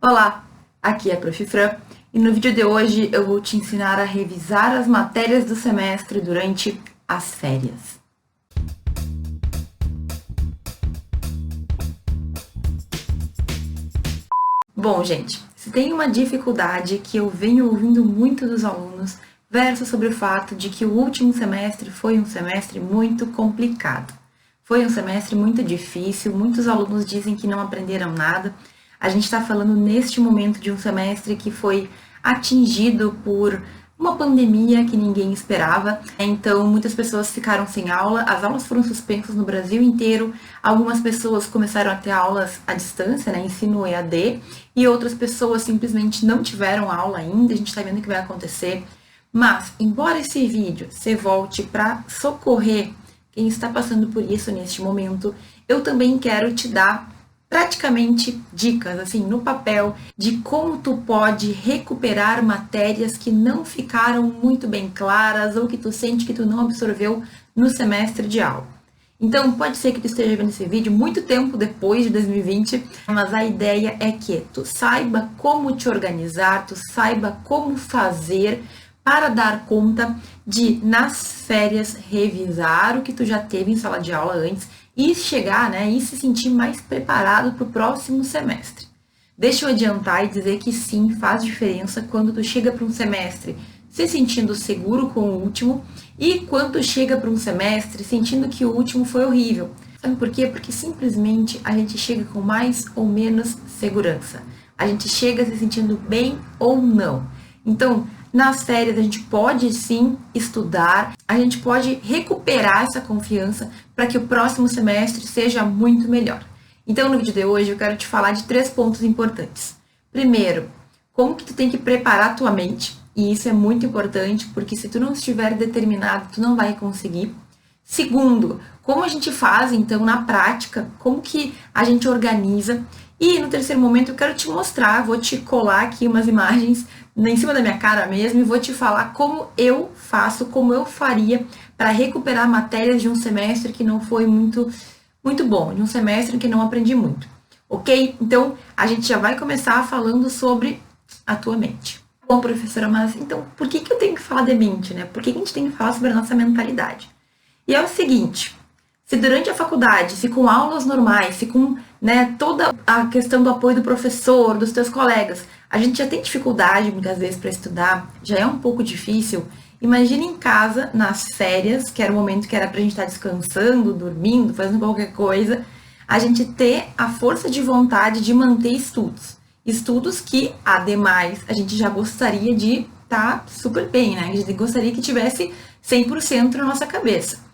Olá, aqui é a Prof. Fran e no vídeo de hoje eu vou te ensinar a revisar as matérias do semestre durante as férias. Bom, gente, se tem uma dificuldade que eu venho ouvindo muito dos alunos, versa sobre o fato de que o último semestre foi um semestre muito complicado. Foi um semestre muito difícil, muitos alunos dizem que não aprenderam nada. A gente está falando neste momento de um semestre que foi atingido por uma pandemia que ninguém esperava. Então, muitas pessoas ficaram sem aula, as aulas foram suspensas no Brasil inteiro, algumas pessoas começaram a ter aulas à distância, né, ensino EAD, e outras pessoas simplesmente não tiveram aula ainda, a gente está vendo o que vai acontecer. Mas, embora esse vídeo se volte para socorrer quem está passando por isso neste momento, eu também quero te dar praticamente dicas, assim, no papel, de como tu pode recuperar matérias que não ficaram muito bem claras ou que tu sente que tu não absorveu no semestre de aula. Então, pode ser que tu esteja vendo esse vídeo muito tempo depois de 2020, mas a ideia é que tu saiba como te organizar, tu saiba como fazer para dar conta de, nas férias, revisar o que tu já teve em sala de aula antes e chegar, né, e se sentir mais preparado para o próximo semestre. Deixa eu adiantar e dizer que sim, faz diferença quando tu chega para um semestre se sentindo seguro com o último e quando tu chega para um semestre sentindo que o último foi horrível. Sabe por quê? Porque simplesmente a gente chega com mais ou menos segurança. A gente chega se sentindo bem ou não. Então, nas férias a gente pode sim estudar, a gente pode recuperar essa confiança para que o próximo semestre seja muito melhor. Então no vídeo de hoje eu quero te falar de 3 pontos importantes. Primeiro, como que tu tem que preparar a tua mente, e isso é muito importante porque se tu não estiver determinado, tu não vai conseguir. Segundo, como a gente faz então na prática, como que a gente organiza. E no terceiro momento eu quero te mostrar, vou te colar aqui umas imagens em cima da minha cara mesmo e vou te falar como eu faço, como eu faria para recuperar matérias de um semestre que não foi muito bom, de um semestre que não aprendi muito, ok? Então, a gente já vai começar falando sobre a tua mente. Bom, professora, mas então por que eu tenho que falar de mente, né? Por que a gente tem que falar sobre a nossa mentalidade? E é o seguinte, se durante a faculdade, se com aulas normais, se com, né, toda a questão do apoio do professor, dos teus colegas, a gente já tem dificuldade muitas vezes para estudar, já é um pouco difícil. Imagina em casa, nas férias, que era o momento que era pra gente estar descansando, dormindo, fazendo qualquer coisa, a gente ter a força de vontade de manter estudos. Estudos que, ademais, a gente já gostaria de estar super bem, né? A gente gostaria que tivesse 100% na nossa cabeça.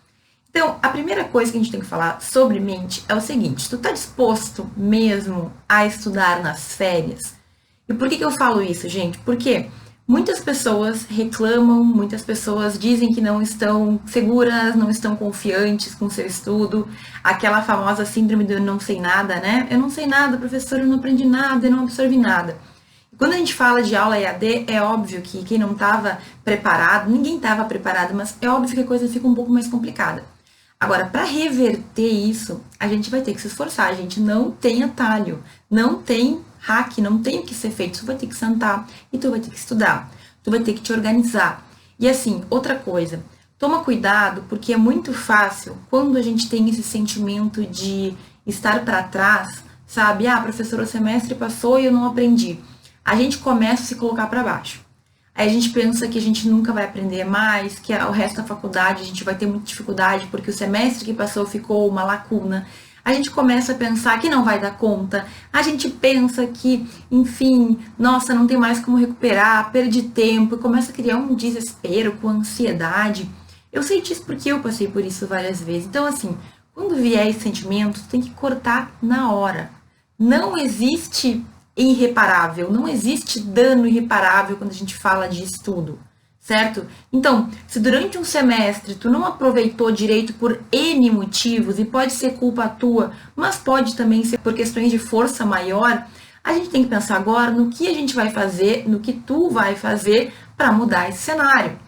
Então, a primeira coisa que a gente tem que falar sobre mente é o seguinte, tu tá disposto mesmo a estudar nas férias? E por que eu falo isso, gente? Porque muitas pessoas reclamam, muitas pessoas dizem que não estão seguras, não estão confiantes com o seu estudo, aquela famosa síndrome do eu não sei nada, né? Eu não sei nada, professor, eu não aprendi nada, eu não absorvi nada. E quando a gente fala de aula EAD, é óbvio que quem não estava preparado, ninguém estava preparado, mas é óbvio que a coisa fica um pouco mais complicada. Agora, para reverter isso, a gente vai ter que se esforçar, a gente não tem atalho, não tem hack, não tem o que ser feito, tu vai ter que sentar e tu vai ter que estudar, tu vai ter que te organizar. E assim, outra coisa, toma cuidado porque é muito fácil quando a gente tem esse sentimento de estar para trás, sabe? Ah, professor, o semestre passou e eu não aprendi. A gente começa a se colocar para baixo. Aí a gente pensa que a gente nunca vai aprender mais, que o resto da faculdade a gente vai ter muita dificuldade porque o semestre que passou ficou uma lacuna. A gente começa a pensar que não vai dar conta, a gente pensa que, enfim, nossa, não tem mais como recuperar, perdi tempo, e começa a criar um desespero com ansiedade. Eu sei disso porque eu passei por isso várias vezes. Então, assim, quando vier esse sentimento, tu tem que cortar na hora. Não existe irreparável, não existe dano irreparável quando a gente fala de estudo. Certo? Então, se durante um semestre tu não aproveitou direito por N motivos, e pode ser culpa tua, mas pode também ser por questões de força maior, a gente tem que pensar agora no que a gente vai fazer, no que tu vai fazer para mudar esse cenário.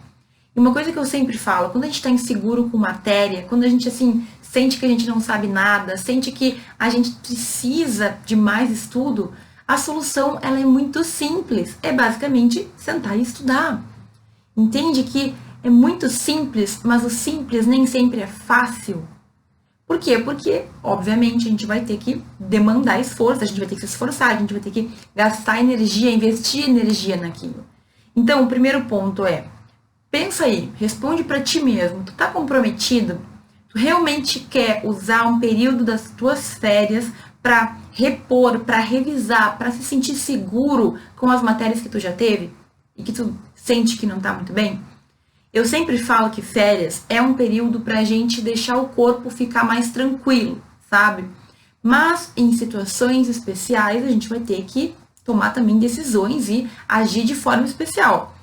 E uma coisa que eu sempre falo, quando a gente está inseguro com matéria, quando a gente assim sente que a gente não sabe nada, sente que a gente precisa de mais estudo, A solução, ela é muito simples, é basicamente sentar e estudar. Entende que é muito simples, mas o simples nem sempre é fácil. Por quê? Porque, obviamente, a gente vai ter que demandar esforço, a gente vai ter que se esforçar, a gente vai ter que gastar energia, investir energia naquilo. Então, o primeiro ponto é, pensa aí, responde para ti mesmo, tu tá comprometido? Tu realmente quer usar um período das tuas férias para repor, para revisar, para se sentir seguro com as matérias que tu já teve e que tu sente que não tá muito bem? Eu sempre falo que férias é um período para a gente deixar o corpo ficar mais tranquilo, sabe? Mas em situações especiais a gente vai ter que tomar também decisões e agir de forma especial.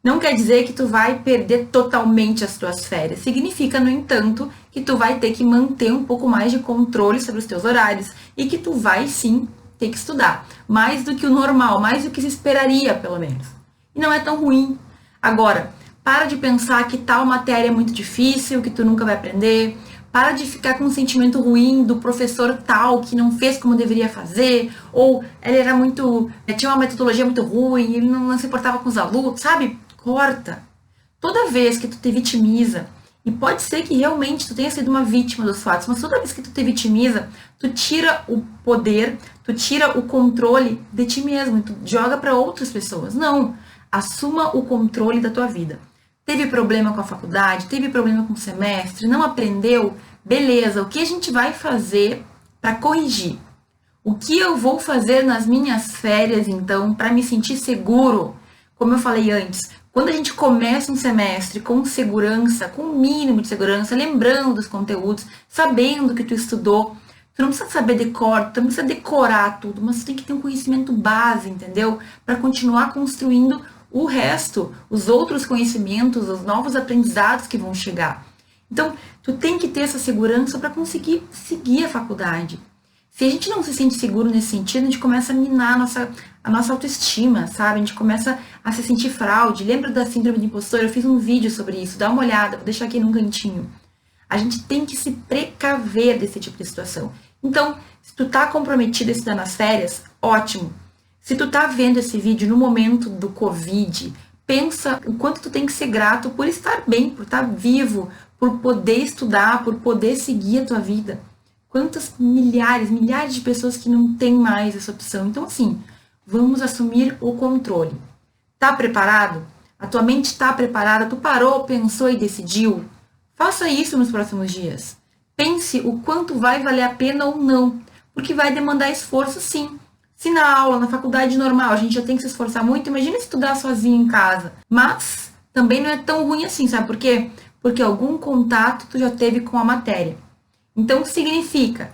Não quer dizer que tu vai perder totalmente as tuas férias. Significa, no entanto, que tu vai ter que manter um pouco mais de controle sobre os teus horários e que tu vai sim ter que estudar, mais do que o normal, mais do que se esperaria, pelo menos. E não é tão ruim. Agora, para de pensar que tal matéria é muito difícil, que tu nunca vai aprender. Para de ficar com um sentimento ruim do professor tal que não fez como deveria fazer, ou ele era muito, tinha uma metodologia muito ruim, ele não se importava com os alunos, sabe? Corta. Toda vez que tu te vitimiza, e pode ser que realmente tu tenha sido uma vítima dos fatos, mas toda vez que tu te vitimiza, tu tira o poder, tu tira o controle de ti mesmo, tu joga para outras pessoas. Não, assuma o controle da tua vida. Teve problema com a faculdade, teve problema com o semestre, não aprendeu? Beleza, o que a gente vai fazer para corrigir? O que eu vou fazer nas minhas férias, então, para me sentir seguro? Como eu falei antes, quando a gente começa um semestre com segurança, com um mínimo de segurança, lembrando dos conteúdos, sabendo que tu estudou, tu não precisa saber decor, tu não precisa decorar tudo, mas tu tem que ter um conhecimento base, entendeu? Para continuar construindo o resto, os outros conhecimentos, os novos aprendizados que vão chegar. Então, tu tem que ter essa segurança para conseguir seguir a faculdade. Se a gente não se sente seguro nesse sentido, a gente começa a minar a nossa autoestima, sabe? A gente começa a se sentir fraude. Lembra da síndrome do impostor? Eu fiz um vídeo sobre isso, dá uma olhada, vou deixar aqui num cantinho. A gente tem que se precaver desse tipo de situação. Então, se tu tá comprometido a estudar nas férias, ótimo. Se tu tá vendo esse vídeo no momento do Covid, pensa o quanto tu tem que ser grato por estar bem, por estar vivo, por poder estudar, por poder seguir a tua vida. Quantas milhares de pessoas que não têm mais essa opção. Então, assim, vamos assumir o controle. Tá preparado? A tua mente tá preparada? Tu parou, pensou e decidiu? Faça isso nos próximos dias. Pense o quanto vai valer a pena ou não, porque vai demandar esforço sim. Se na aula, na faculdade normal, a gente já tem que se esforçar muito, imagina estudar sozinho em casa. Mas também não é tão ruim assim, sabe por quê? Porque algum contato tu já teve com a matéria. Então, significa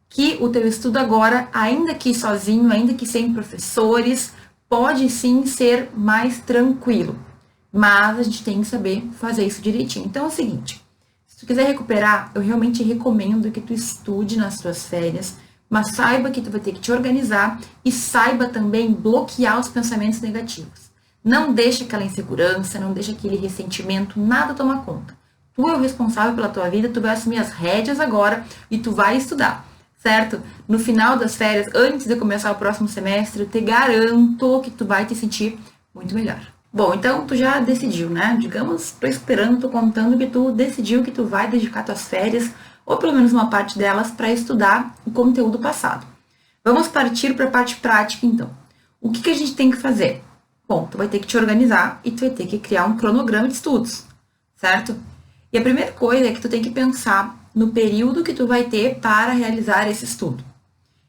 que o teu estudo agora, ainda que sozinho, ainda que sem professores, pode sim ser mais tranquilo. Mas a gente tem que saber fazer isso direitinho. Então, é o seguinte, se tu quiser recuperar, eu realmente recomendo que tu estude nas tuas férias, mas saiba que tu vai ter que te organizar e saiba também bloquear os pensamentos negativos. Não deixa aquela insegurança, não deixa aquele ressentimento, nada tomar conta. Tu é o responsável pela tua vida, tu vai assumir as rédeas agora e tu vai estudar, certo? No final das férias, antes de começar o próximo semestre, eu te garanto que tu vai te sentir muito melhor. Bom, então tu já decidiu, né? Digamos, tô esperando, tô contando que tu decidiu que tu vai dedicar tuas férias, ou pelo menos uma parte delas, para estudar o conteúdo passado. Vamos partir para a parte prática, então. O que a gente tem que fazer? Bom, tu vai ter que te organizar e tu vai ter que criar um cronograma de estudos, certo? E a primeira coisa é que tu tem que pensar no período que tu vai ter para realizar esse estudo.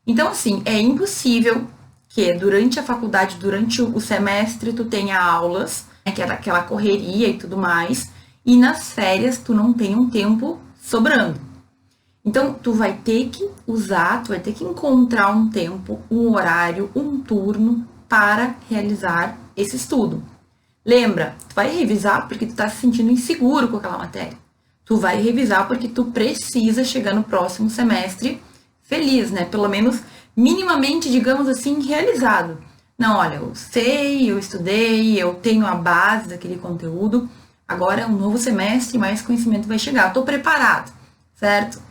Então, assim, é impossível que durante a faculdade, durante o semestre, tu tenha aulas, né, que é aquela correria e tudo mais, e nas férias tu não tenha um tempo sobrando. Então, tu vai ter que usar, tu vai ter que encontrar um tempo, um horário, um turno para realizar esse estudo. Lembra, tu vai revisar porque tu tá se sentindo inseguro com aquela matéria. Tu vai revisar porque tu precisa chegar no próximo semestre feliz, né? Pelo menos minimamente, digamos assim, realizado. Não, olha, eu sei, eu estudei, eu tenho a base daquele conteúdo, agora é um novo semestre, mais conhecimento vai chegar. Eu tô preparado, certo?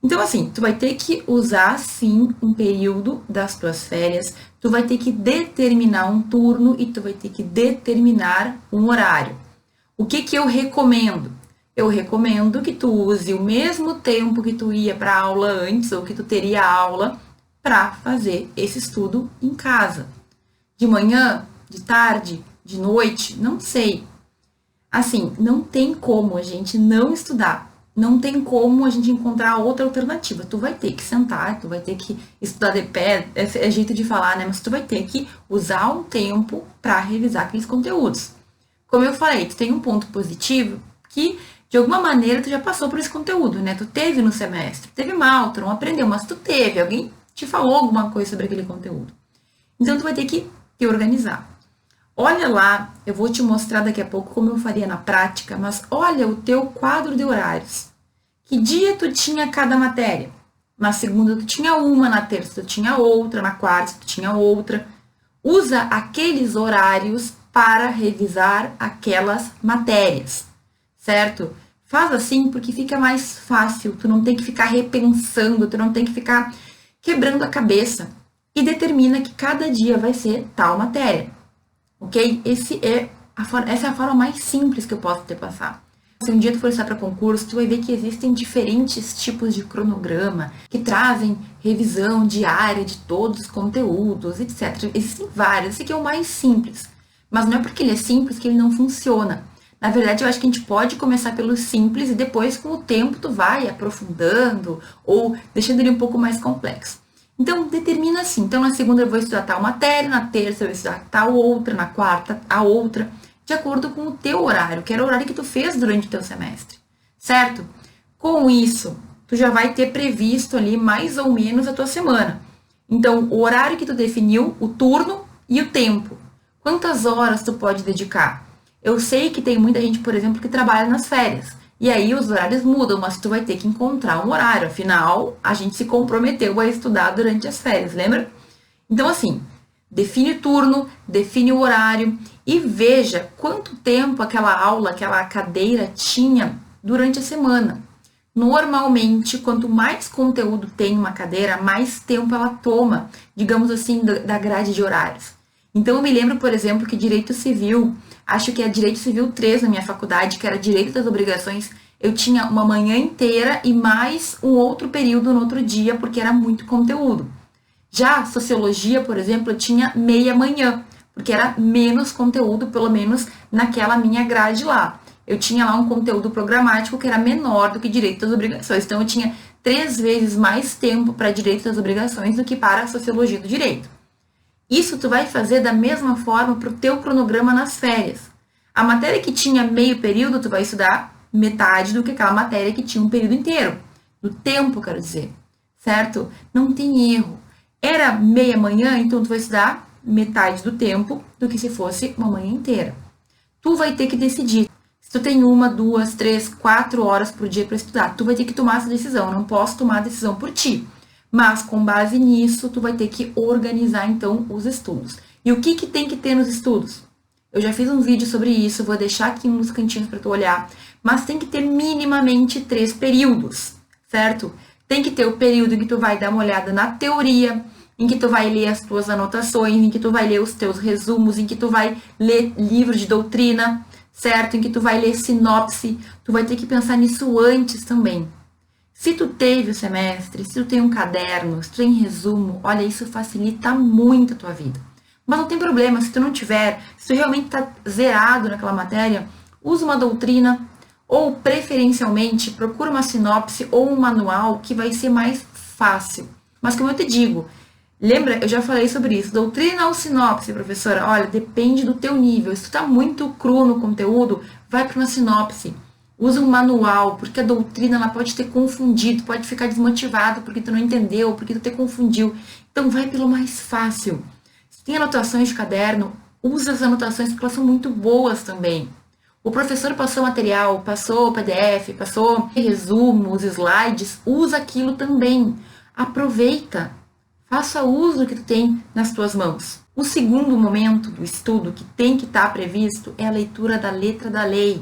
Então, assim, tu vai ter que usar, sim, um período das tuas férias, tu vai ter que determinar um turno e tu vai ter que determinar um horário. O que que eu recomendo? Eu recomendo que tu use o mesmo tempo que tu ia para aula antes ou que tu teria aula para fazer esse estudo em casa. De manhã, de tarde, de noite, não sei. Assim, não tem como a gente não estudar. Não tem como a gente encontrar outra alternativa. Tu vai ter que sentar, tu vai ter que estudar de pé, é jeito de falar, né? Mas tu vai ter que usar um tempo para revisar aqueles conteúdos. Como eu falei, tu tem um ponto positivo que, de alguma maneira, tu já passou por esse conteúdo, né? Tu teve no semestre, teve mal, tu não aprendeu, mas tu teve, alguém te falou alguma coisa sobre aquele conteúdo. Então, tu vai ter que te organizar. Olha lá, eu vou te mostrar daqui a pouco como eu faria na prática, mas olha o teu quadro de horários. Que dia tu tinha cada matéria? Na segunda tu tinha uma, na terça tu tinha outra, na quarta tu tinha outra. Usa aqueles horários para revisar aquelas matérias, certo? Faz assim porque fica mais fácil, tu não tem que ficar repensando, tu não tem que ficar quebrando a cabeça. E determina que cada dia vai ser tal matéria. Ok? Essa é a forma mais simples que eu posso te passar. Se um dia tu for estar para concurso, tu vai ver que existem diferentes tipos de cronograma que trazem revisão diária de todos os conteúdos, etc. Existem vários. Esse aqui é o mais simples. Mas não é porque ele é simples que ele não funciona. Na verdade, eu acho que a gente pode começar pelo simples e depois, com o tempo, tu vai aprofundando ou deixando ele um pouco mais complexo. Então, determina assim. Então, na segunda eu vou estudar tal matéria, na terça eu vou estudar tal outra, na quarta a outra, de acordo com o teu horário, que era o horário que tu fez durante o teu semestre, certo? Com isso, tu já vai ter previsto ali mais ou menos a tua semana. Então, o horário que tu definiu, o turno e o tempo. Quantas horas tu pode dedicar? Eu sei que tem muita gente, por exemplo, que trabalha nas férias. E aí os horários mudam, mas tu vai ter que encontrar um horário. Afinal, a gente se comprometeu a estudar durante as férias, lembra? Então, assim, define o turno, define o horário e veja quanto tempo aquela aula, aquela cadeira tinha durante a semana. Normalmente, quanto mais conteúdo tem uma cadeira, mais tempo ela toma, digamos assim, da grade de horários. Então, eu me lembro, por exemplo, que Direito Civil, acho que é Direito Civil 3 na minha faculdade, que era Direito das Obrigações, eu tinha uma manhã inteira e mais um outro período no outro dia, porque era muito conteúdo. Já Sociologia, por exemplo, eu tinha meia manhã, porque era menos conteúdo, pelo menos naquela minha grade lá. Eu tinha lá um conteúdo programático que era menor do que Direito das Obrigações, então eu tinha 3 vezes mais tempo para Direito das Obrigações do que para a Sociologia do Direito. Isso tu vai fazer da mesma forma para o teu cronograma nas férias. A matéria que tinha meio período, tu vai estudar metade do que aquela matéria que tinha um período inteiro. Do tempo, quero dizer. Certo? Não tem erro. Era meia manhã, então tu vai estudar metade do tempo do que se fosse uma manhã inteira. Tu vai ter que decidir. Se tu tem 1, 2, 3, 4 horas por dia para estudar, tu vai ter que tomar essa decisão. Eu não posso tomar a decisão por ti. Mas, com base nisso, tu vai ter que organizar, então, os estudos. E o que tem que ter nos estudos? Eu já fiz um vídeo sobre isso, vou deixar aqui nos cantinhos para tu olhar. Mas tem que ter minimamente 3 períodos, certo? Tem que ter o período em que tu vai dar uma olhada na teoria, em que tu vai ler as tuas anotações, em que tu vai ler os teus resumos, em que tu vai ler livros de doutrina, certo? Em que tu vai ler sinopse. Tu vai ter que pensar nisso antes também. Se tu teve o semestre, se tu tem um caderno, se tu tem resumo, olha, isso facilita muito a tua vida. Mas não tem problema, se tu não tiver, se tu realmente tá zerado naquela matéria, usa uma doutrina ou, preferencialmente, procura uma sinopse ou um manual que vai ser mais fácil. Mas como eu te digo, lembra, eu já falei sobre isso, doutrina ou sinopse, professora? Olha, depende do teu nível. Se tu tá muito cru no conteúdo, vai para uma sinopse. Usa um manual, porque a doutrina ela pode ter confundido, pode ficar desmotivado porque tu não entendeu, porque tu te confundiu. Então vai pelo mais fácil. Se tem anotações de caderno, usa as anotações porque elas são muito boas também. O professor passou material, passou PDF, passou resumos, slides, usa aquilo também. Aproveita, faça uso do que tu tem nas tuas mãos. O segundo momento do estudo que tem que estar previsto é a leitura da letra da lei.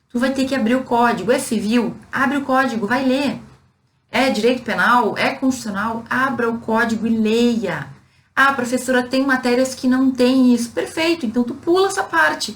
Tu vai ter que abrir o código, é civil? Abre o código, vai ler. É direito penal? É constitucional? Abra o código e leia. Ah, professora, tem matérias que não tem isso. Perfeito, então tu pula essa parte.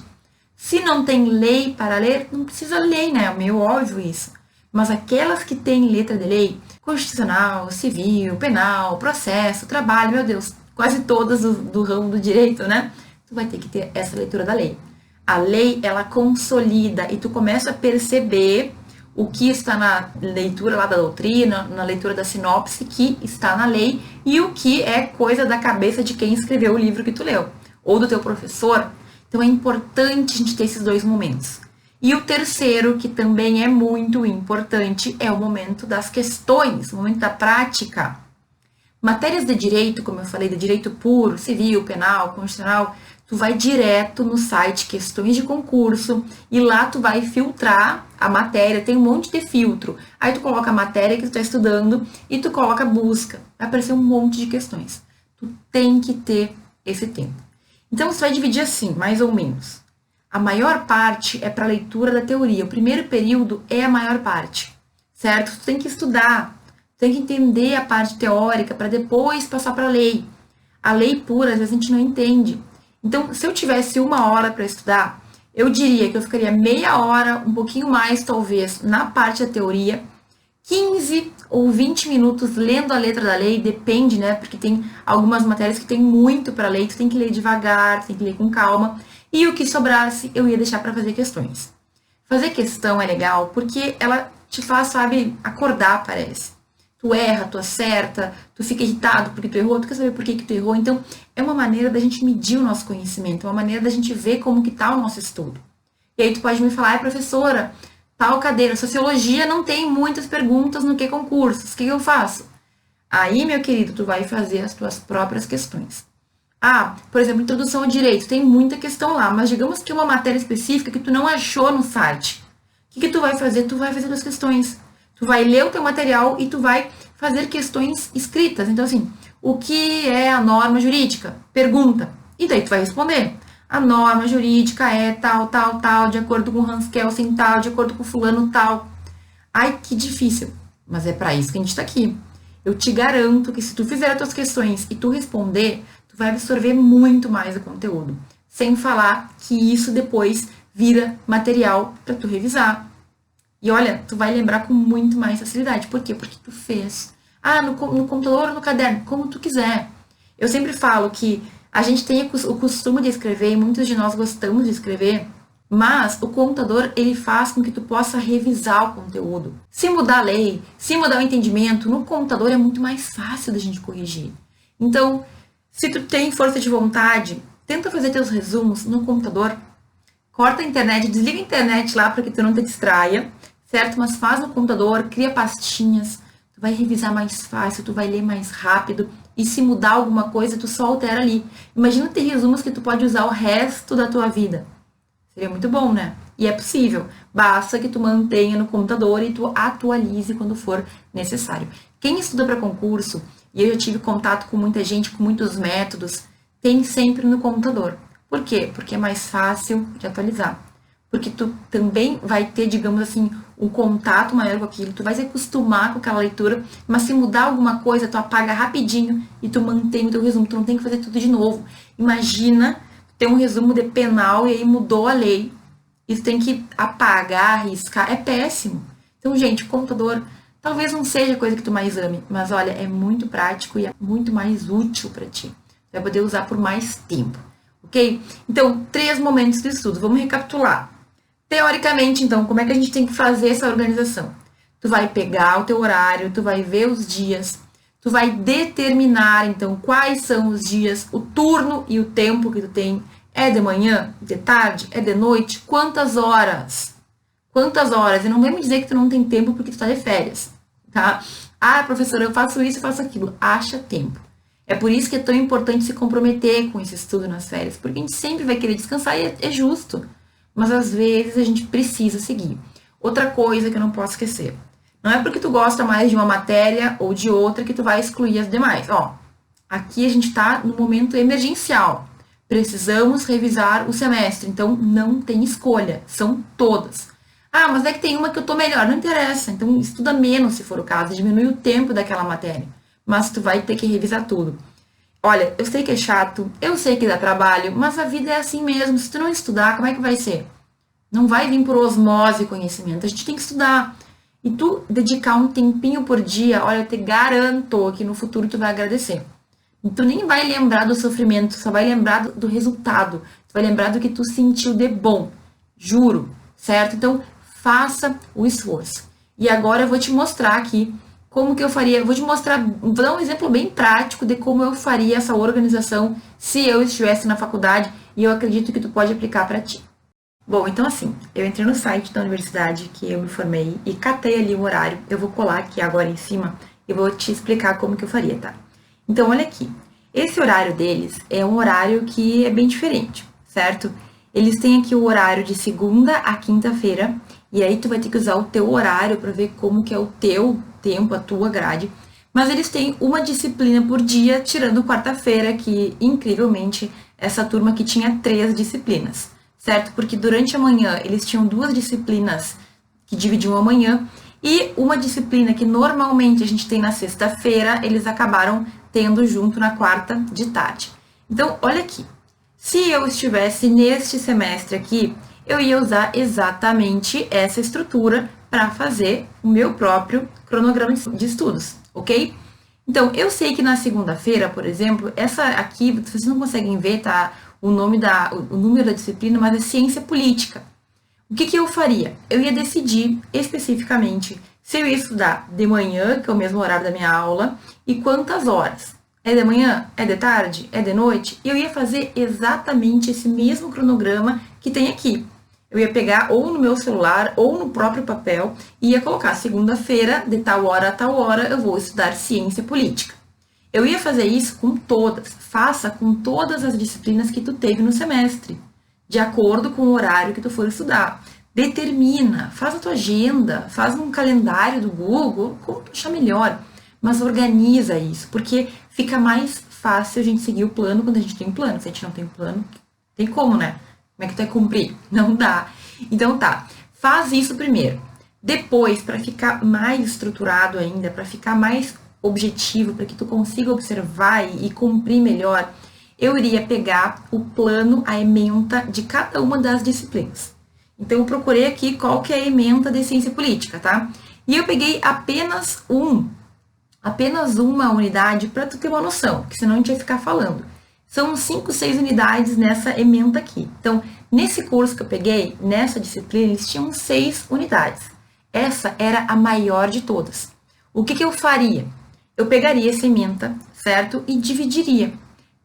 Se não tem lei para ler, não precisa ler, né? É meio óbvio isso. Mas aquelas que têm letra de lei, constitucional, civil, penal, processo, trabalho, meu Deus, quase todas do ramo do direito, né? Tu vai ter que ter essa leitura da lei. A lei, ela consolida e tu começa a perceber o que está na leitura lá da doutrina, na leitura da sinopse, que está na lei, e o que é coisa da cabeça de quem escreveu o livro que tu leu, ou do teu professor. Então é importante a gente ter esses dois momentos. E o terceiro, que também é muito importante, é o momento das questões, o momento da prática. Matérias de direito, como eu falei, de direito puro, civil, penal, constitucional, tu vai direto no site Questões de Concurso e lá tu vai filtrar a matéria, tem um monte de filtro. Aí tu coloca a matéria que tu está estudando e tu coloca busca. Vai aparecer um monte de questões. Tu tem que ter esse tempo. Então você vai dividir assim, mais ou menos. A maior parte é para a leitura da teoria. O primeiro período é a maior parte, certo? Tu tem que estudar, tem que entender a parte teórica para depois passar para a lei. A lei pura, às vezes a gente não entende. Então, se eu tivesse 1 hora para estudar, eu diria que eu ficaria meia hora, um pouquinho mais talvez, na parte da teoria, 15 ou 20 minutos lendo a letra da lei, depende, né? Porque tem algumas matérias que tem muito para ler, tu tem que ler devagar, tem que ler com calma. E o que sobrasse, eu ia deixar para fazer questões. Fazer questão é legal porque ela te faz, sabe, acordar, parece. Tu erra, tu acerta, tu fica irritado porque tu errou, tu quer saber por que tu errou. Então, é uma maneira da gente medir o nosso conhecimento, é uma maneira da gente ver como que tá o nosso estudo. E aí tu pode me falar, professora, tal cadeira, sociologia não tem muitas perguntas no que concursos, o que eu faço? Aí, meu querido, tu vai fazer as tuas próprias questões. Ah, por exemplo, introdução ao direito, tem muita questão lá, mas digamos que é uma matéria específica que tu não achou no site. O que tu vai fazer? Tu vai fazer as questões. Tu vai ler o teu material e tu vai fazer questões escritas. Então, assim, o que é a norma jurídica? Pergunta. E daí tu vai responder. A norma jurídica é tal, tal, tal, de acordo com Hans Kelsen tal, de acordo com fulano tal. Ai, que difícil. Mas é para isso que a gente tá aqui. Eu te garanto que se tu fizer as tuas questões e tu responder, tu vai absorver muito mais o conteúdo. Sem falar que isso depois vira material para tu revisar. E olha, tu vai lembrar com muito mais facilidade. Por quê? Porque tu fez. Ah, no computador ou no caderno, como tu quiser. Eu sempre falo que a gente tem o costume de escrever, e muitos de nós gostamos de escrever, mas o computador, ele faz com que tu possa revisar o conteúdo. Se mudar a lei, se mudar o entendimento, no computador é muito mais fácil da gente corrigir. Então, se tu tem força de vontade, tenta fazer teus resumos no computador. Corta a internet, desliga a internet lá para que tu não te distraia, certo? Mas faz no computador, cria pastinhas, tu vai revisar mais fácil, tu vai ler mais rápido, e se mudar alguma coisa, tu só altera ali. Imagina ter resumos que tu pode usar o resto da tua vida. Seria muito bom, né? E é possível. Basta que tu mantenha no computador e tu atualize quando for necessário. Quem estuda para concurso, e eu já tive contato com muita gente, com muitos métodos, tem sempre no computador. Por quê? Porque é mais fácil de atualizar. Porque tu também vai ter, digamos assim, um contato maior com aquilo, tu vai se acostumar com aquela leitura, mas se mudar alguma coisa, tu apaga rapidinho e tu mantém o teu resumo, tu não tem que fazer tudo de novo. Imagina ter um resumo de penal e aí mudou a lei, e tu tem que apagar, arriscar, é péssimo. Então, gente, o computador talvez não seja a coisa que tu mais ame, mas olha, é muito prático e é muito mais útil para ti. Tu vai poder usar por mais tempo, ok? Então, 3 momentos de estudo, vamos recapitular. Teoricamente, então, como é que a gente tem que fazer essa organização? Tu vai pegar o teu horário, tu vai ver os dias, tu vai determinar, então, quais são os dias, o turno e o tempo que tu tem. É de manhã, de tarde, é de noite? Quantas horas? Quantas horas? E não vem me dizer que tu não tem tempo porque tu tá de férias, tá? Ah, professora, eu faço isso, eu faço aquilo. Acha tempo. É por isso que é tão importante se comprometer com esse estudo nas férias, porque a gente sempre vai querer descansar e é justo. Mas às vezes a gente precisa seguir. Outra coisa que eu não posso esquecer. Não é porque tu gosta mais de uma matéria ou de outra que tu vai excluir as demais. Ó, aqui a gente tá no momento emergencial. Precisamos revisar o semestre, então não tem escolha, são todas. Ah, mas é que tem uma que eu tô melhor. Não interessa. Então, estuda menos, se for o caso. Diminui o tempo daquela matéria. Mas tu vai ter que revisar tudo. Olha, eu sei que é chato, eu sei que dá trabalho, mas a vida é assim mesmo. Se tu não estudar, como é que vai ser? Não vai vir por osmose conhecimento. A gente tem que estudar. E tu dedicar um tempinho por dia, olha, eu te garanto que no futuro tu vai agradecer. E tu nem vai lembrar do sofrimento, tu só vai lembrar do resultado. Tu vai lembrar do que tu sentiu de bom. Juro, certo? Então, faça o esforço. E agora eu vou te mostrar aqui como que eu faria. Eu vou te mostrar, vou dar um exemplo bem prático de como eu faria essa organização se eu estivesse na faculdade e eu acredito que tu pode aplicar para ti. Bom, então assim, eu entrei no site da universidade que eu me formei e catei ali o horário. Eu vou colar aqui agora em cima e vou te explicar como que eu faria, tá? Então, olha aqui. Esse horário deles é um horário que é bem diferente, certo? Eles têm aqui o horário de segunda a quinta-feira e aí tu vai ter que usar o teu horário para ver como que é o teu tempo, a tua grade. Mas eles têm uma disciplina por dia, tirando quarta-feira, que incrivelmente essa turma aqui tinha 3 disciplinas. Certo? Porque durante a manhã eles tinham 2 disciplinas que dividiam a manhã e uma disciplina que normalmente a gente tem na sexta-feira, eles acabaram tendo junto na quarta de tarde. Então, olha aqui. Se eu estivesse neste semestre aqui, eu ia usar exatamente essa estrutura para fazer o meu próprio cronograma de estudos, ok? Então, eu sei que na segunda-feira, por exemplo, essa aqui, vocês não conseguem ver, tá? O número da disciplina, mas é ciência política. O que eu faria? Eu ia decidir especificamente se eu ia estudar de manhã, que é o mesmo horário da minha aula, e quantas horas. É de manhã? É de tarde? É de noite? E eu ia fazer exatamente esse mesmo cronograma que tem aqui. Eu ia pegar ou no meu celular ou no próprio papel e ia colocar segunda-feira, de tal hora a tal hora, eu vou estudar ciência política. Eu ia fazer isso com todas. Faça com todas as disciplinas que tu teve no semestre, de acordo com o horário que tu for estudar. Determina, faz a tua agenda, faz um calendário do Google, como tu achar melhor. Mas organiza isso, porque fica mais fácil a gente seguir o plano quando a gente tem um plano. Se a gente não tem um plano, tem como, né? Como é que tu vai cumprir? Não dá. Então tá, faz isso primeiro. Depois, para ficar mais estruturado ainda, para ficar mais objetivo, para que tu consiga observar e cumprir melhor, eu iria pegar o plano, a ementa de cada uma das disciplinas. Então, eu procurei aqui qual que é a ementa de ciência política, tá? E eu peguei apenas uma unidade para tu ter uma noção, que senão a gente vai ficar falando. São 5, 6 unidades nessa ementa aqui. Então, nesse curso que eu peguei, nessa disciplina, eles tinham 6 unidades. Essa era a maior de todas. O que eu faria? Eu pegaria essa ementa, certo? E dividiria.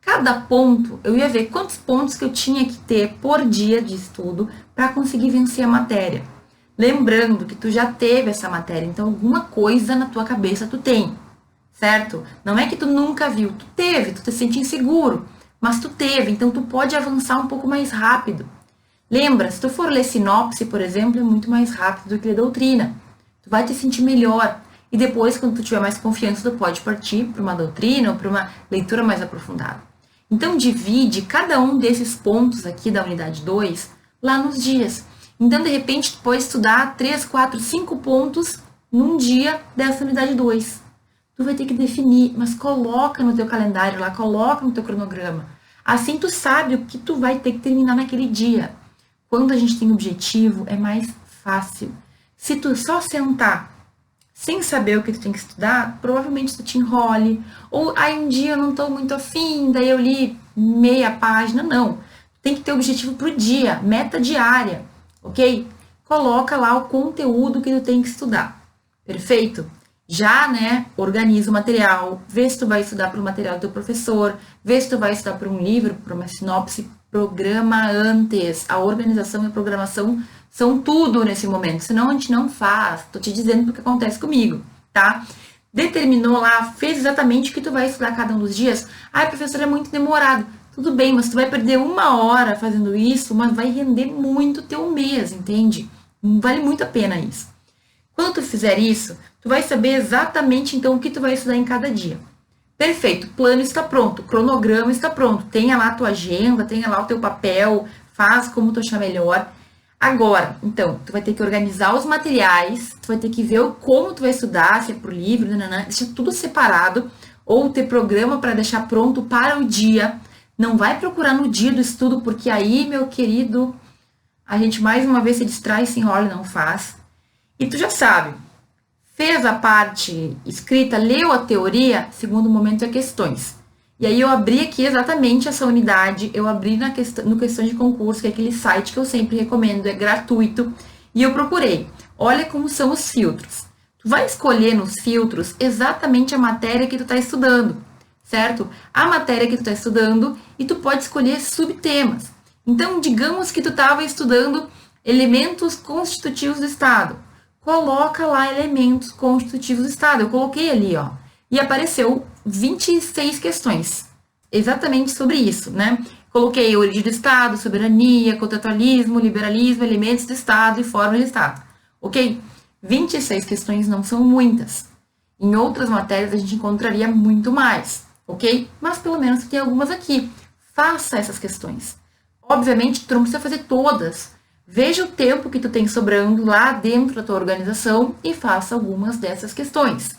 Cada ponto, eu ia ver quantos pontos que eu tinha que ter por dia de estudo para conseguir vencer a matéria. Lembrando que tu já teve essa matéria, então alguma coisa na tua cabeça tu tem, certo? Não é que tu nunca viu, tu teve, tu te sente inseguro, mas tu teve, então tu pode avançar um pouco mais rápido. Lembra, se tu for ler sinopse, por exemplo, é muito mais rápido do que ler doutrina. Tu vai te sentir melhor. E depois, quando tu tiver mais confiança, tu pode partir para uma doutrina ou para uma leitura mais aprofundada. Então, divide cada um desses pontos aqui da unidade 2 lá nos dias. Então, de repente, tu pode estudar 3, 4, 5 pontos num dia dessa unidade 2. Tu vai ter que definir, mas coloca no teu calendário lá, coloca no teu cronograma. Assim, tu sabe o que tu vai ter que terminar naquele dia. Quando a gente tem objetivo, é mais fácil. Se tu só sentar sem saber o que tu tem que estudar, provavelmente tu te enrole. Ou, aí um dia eu não tô muito afim, daí eu li meia página. Não. Tem que ter objetivo pro dia, meta diária, ok? Coloca lá o conteúdo que tu tem que estudar. Perfeito? Já, né, organiza o material, vê se tu vai estudar para o material do teu professor, vê se tu vai estudar para um livro, para uma sinopse, programa antes. A organização e a programação são tudo nesse momento, senão a gente não faz. Tô te dizendo porque acontece comigo, tá? Determinou lá, fez exatamente o que tu vai estudar cada um dos dias. Ai, professor, é muito demorado. Tudo bem, mas tu vai perder 1 hora fazendo isso, mas vai render muito teu mês, entende? Vale muito a pena isso. Quando tu fizer isso, tu vai saber exatamente, então, o que tu vai estudar em cada dia. Perfeito, o plano está pronto, o cronograma está pronto. Tenha lá a tua agenda, tenha lá o teu papel, faz como tu achar melhor. Agora, então, tu vai ter que organizar os materiais, tu vai ter que ver como tu vai estudar, se é por livro, nananã, deixa tudo separado, ou ter programa para deixar pronto para o dia. Não vai procurar no dia do estudo, porque aí, meu querido, a gente mais uma vez se distrai, se enrola e não faz. E tu já sabe, fez a parte escrita, leu a teoria, segundo momento é questões. E aí eu abri aqui exatamente essa unidade, eu abri no questão de concurso, que é aquele site que eu sempre recomendo, é gratuito, e eu procurei. Olha como são os filtros. Tu vai escolher nos filtros exatamente a matéria que tu está estudando, certo? A matéria que tu está estudando e tu pode escolher subtemas. Então, digamos que tu estava estudando elementos constitutivos do Estado. Coloca lá elementos constitutivos do Estado. Eu coloquei ali, ó. E apareceu 26 questões. Exatamente sobre isso, né? Coloquei origem do Estado, soberania, contratualismo, liberalismo, elementos do Estado e forma de Estado. Ok? 26 questões não são muitas. Em outras matérias a gente encontraria muito mais, ok? Mas pelo menos tem algumas aqui. Faça essas questões. Obviamente, tu não precisa fazer todas. Veja o tempo que tu tem sobrando lá dentro da tua organização e faça algumas dessas questões.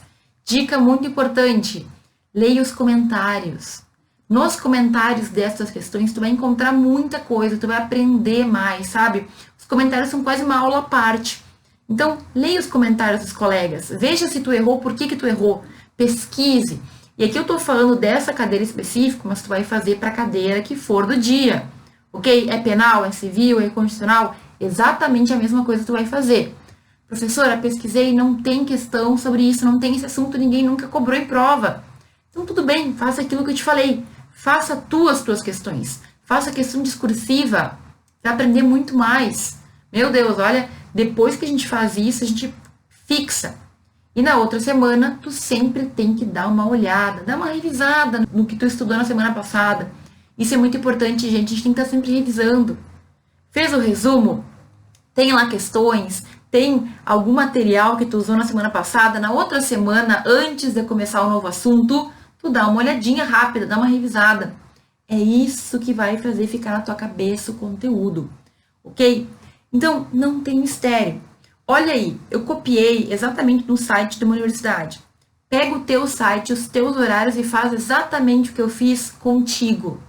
Dica muito importante, leia os comentários. Nos comentários dessas questões, tu vai encontrar muita coisa, tu vai aprender mais, sabe? Os comentários são quase uma aula à parte. Então, leia os comentários dos colegas, veja se tu errou, por que tu errou, pesquise. E aqui eu tô falando dessa cadeira específica, mas tu vai fazer para a cadeira que for do dia, ok? É penal, é civil, é constitucional? Exatamente a mesma coisa tu vai fazer. Professora, pesquisei, não tem questão sobre isso, não tem esse assunto, ninguém nunca cobrou em prova. Então, tudo bem, faça aquilo que eu te falei. Faça tuas questões. Faça questão discursiva para aprender muito mais. Meu Deus, olha, depois que a gente faz isso, a gente fixa. E na outra semana, tu sempre tem que dar uma olhada, dar uma revisada no que tu estudou na semana passada. Isso é muito importante, gente, a gente tem que estar sempre revisando. Fez o resumo? Tem lá questões? Tem algum material que tu usou na semana passada? Na outra semana, antes de começar o novo assunto, tu dá uma olhadinha rápida, dá uma revisada. É isso que vai fazer ficar na tua cabeça o conteúdo, ok? Então, não tem mistério. Olha aí, eu copiei exatamente no site de uma universidade. Pega o teu site, os teus horários e faz exatamente o que eu fiz contigo.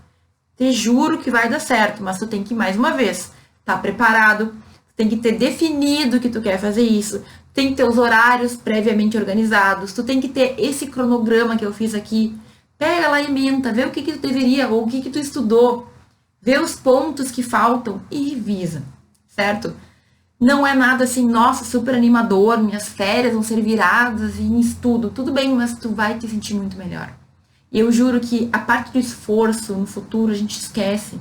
Te juro que vai dar certo, mas tu tem que, mais uma vez, estar preparado, tem que ter definido que tu quer fazer isso, tem que ter os horários previamente organizados, tu tem que ter esse cronograma que eu fiz aqui. Pega lá e ementa, vê o que tu deveria, ou o que tu estudou, vê os pontos que faltam e revisa, certo? Não é nada assim, nossa, super animador, minhas férias vão ser viradas em estudo. Tudo bem, mas tu vai te sentir muito melhor. E eu juro que a parte do esforço no futuro a gente esquece.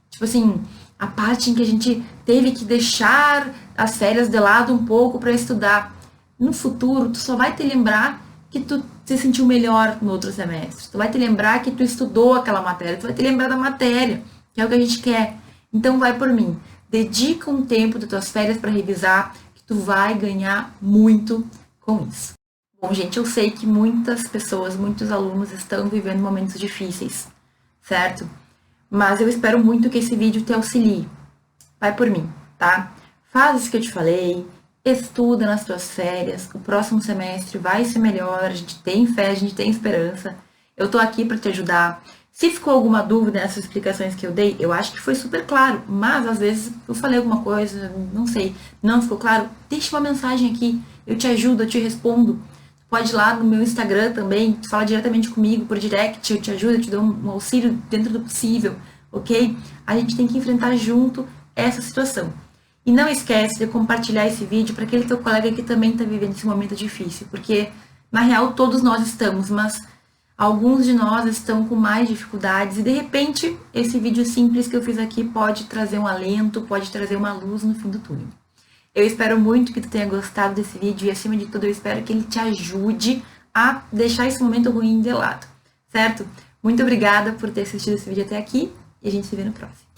Tipo assim, a parte em que a gente teve que deixar as férias de lado um pouco para estudar. No futuro, tu só vai te lembrar que tu se sentiu melhor no outro semestre. Tu vai te lembrar que tu estudou aquela matéria. Tu vai te lembrar da matéria, que é o que a gente quer. Então vai por mim. Dedica um tempo das tuas férias para revisar, que tu vai ganhar muito com isso. Bom, gente, eu sei que muitas pessoas, muitos alunos estão vivendo momentos difíceis, certo? Mas eu espero muito que esse vídeo te auxilie. Vai por mim, tá? Faz isso que eu te falei, estuda nas tuas férias, o próximo semestre vai ser melhor, a gente tem fé, a gente tem esperança. Eu tô aqui para te ajudar. Se ficou alguma dúvida nessas explicações que eu dei, eu acho que foi super claro, mas às vezes eu falei alguma coisa, não sei, não ficou claro, deixa uma mensagem aqui, eu te ajudo, eu te respondo. Pode ir lá no meu Instagram também, fala diretamente comigo por direct, eu te ajudo, eu te dou um auxílio dentro do possível, ok? A gente tem que enfrentar junto essa situação. E não esquece de compartilhar esse vídeo para aquele teu colega que também está vivendo esse momento difícil, porque na real todos nós estamos, mas alguns de nós estão com mais dificuldades e de repente esse vídeo simples que eu fiz aqui pode trazer um alento, pode trazer uma luz no fim do túnel. Eu espero muito que tu tenha gostado desse vídeo e acima de tudo eu espero que ele te ajude a deixar esse momento ruim de lado, certo? Muito obrigada por ter assistido esse vídeo até aqui e a gente se vê no próximo.